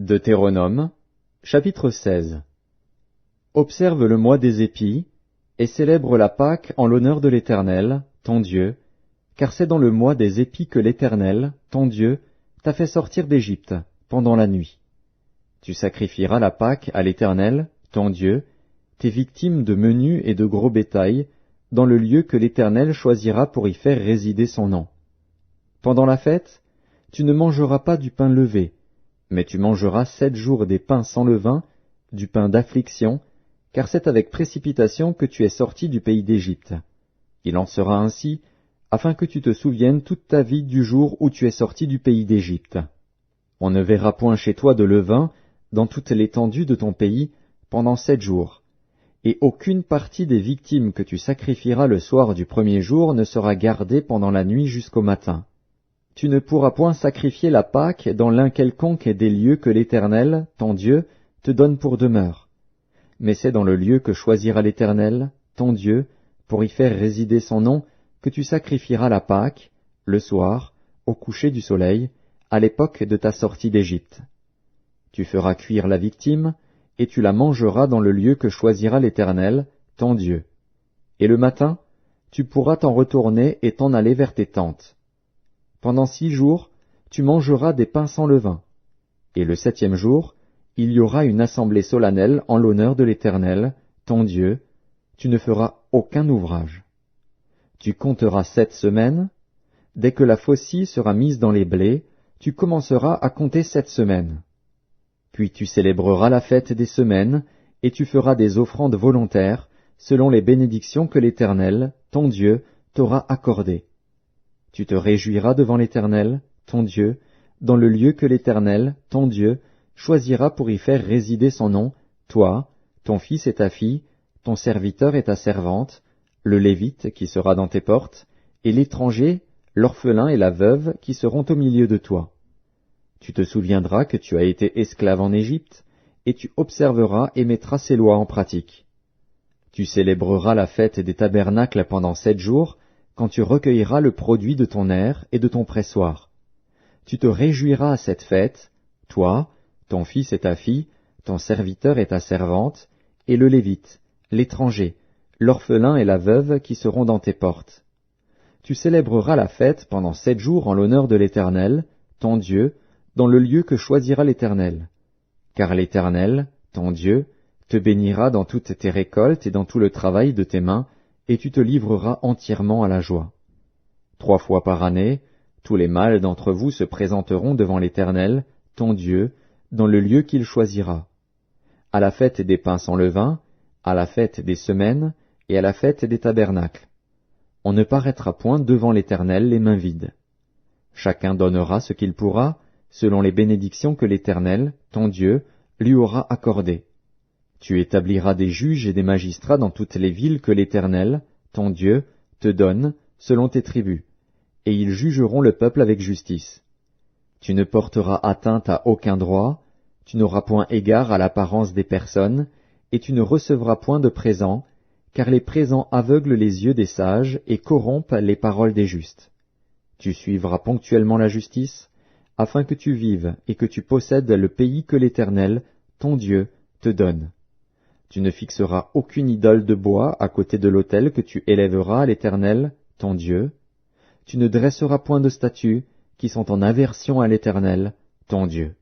Deutéronome, chapitre 16. Observe le mois des épis, et célèbre la Pâque en l'honneur de l'Éternel, ton Dieu, car c'est dans le mois des épis que l'Éternel, ton Dieu, t'a fait sortir d'Égypte, pendant la nuit. Tu sacrifieras la Pâque à l'Éternel, ton Dieu, tes victimes de menu et de gros bétail, dans le lieu que l'Éternel choisira pour y faire résider son nom. Pendant la fête, tu ne mangeras pas du pain levé, mais tu mangeras 7 jours des pains sans levain, du pain d'affliction, car c'est avec précipitation que tu es sorti du pays d'Égypte. Il en sera ainsi, afin que tu te souviennes toute ta vie du jour où tu es sorti du pays d'Égypte. On ne verra point chez toi de levain, dans toute l'étendue de ton pays, pendant 7 jours, et aucune partie des victimes que tu sacrifieras le soir du premier jour ne sera gardée pendant la nuit jusqu'au matin. Tu ne pourras point sacrifier la Pâque dans l'un quelconque des lieux que l'Éternel, ton Dieu, te donne pour demeure. Mais c'est dans le lieu que choisira l'Éternel, ton Dieu, pour y faire résider son nom, que tu sacrifieras la Pâque, le soir, au coucher du soleil, à l'époque de ta sortie d'Égypte. Tu feras cuire la victime, et tu la mangeras dans le lieu que choisira l'Éternel, ton Dieu. Et le matin, tu pourras t'en retourner et t'en aller vers tes tentes. Pendant 6 jours, tu mangeras des pains sans levain. Et le 7e jour, il y aura une assemblée solennelle en l'honneur de l'Éternel, ton Dieu. Tu ne feras aucun ouvrage. Tu compteras 7 semaines. Dès que la faucille sera mise dans les blés, tu commenceras à compter 7 semaines. Puis tu célébreras la fête des semaines, et tu feras des offrandes volontaires, selon les bénédictions que l'Éternel, ton Dieu, t'aura accordées. Tu te réjouiras devant l'Éternel, ton Dieu, dans le lieu que l'Éternel, ton Dieu, choisira pour y faire résider son nom, toi, ton fils et ta fille, ton serviteur et ta servante, le Lévite qui sera dans tes portes, et l'étranger, l'orphelin et la veuve qui seront au milieu de toi. Tu te souviendras que tu as été esclave en Égypte, et tu observeras et mettras ces lois en pratique. Tu célébreras la fête des tabernacles pendant 7 jours, quand tu recueilleras le produit de ton aire et de ton pressoir. Tu te réjouiras à cette fête, toi, ton fils et ta fille, ton serviteur et ta servante, et le Lévite, l'étranger, l'orphelin et la veuve qui seront dans tes portes. Tu célébreras la fête pendant 7 jours en l'honneur de l'Éternel, ton Dieu, dans le lieu que choisira l'Éternel. Car l'Éternel, ton Dieu, te bénira dans toutes tes récoltes et dans tout le travail de tes mains, et tu te livreras entièrement à la joie. 3 fois par année, tous les mâles d'entre vous se présenteront devant l'Éternel, ton Dieu, dans le lieu qu'il choisira. À la fête des pains sans levain, à la fête des semaines, et à la fête des tabernacles. On ne paraîtra point devant l'Éternel les mains vides. Chacun donnera ce qu'il pourra, selon les bénédictions que l'Éternel, ton Dieu, lui aura accordées. Tu établiras des juges et des magistrats dans toutes les villes que l'Éternel, ton Dieu, te donne, selon tes tribus, et ils jugeront le peuple avec justice. Tu ne porteras atteinte à aucun droit, tu n'auras point égard à l'apparence des personnes, et tu ne recevras point de présents, car les présents aveuglent les yeux des sages et corrompent les paroles des justes. Tu suivras ponctuellement la justice, afin que tu vives et que tu possèdes le pays que l'Éternel, ton Dieu, te donne. Tu ne fixeras aucune idole de bois à côté de l'autel que tu élèveras à l'Éternel, ton Dieu. Tu ne dresseras point de statues qui sont en aversion à l'Éternel, ton Dieu.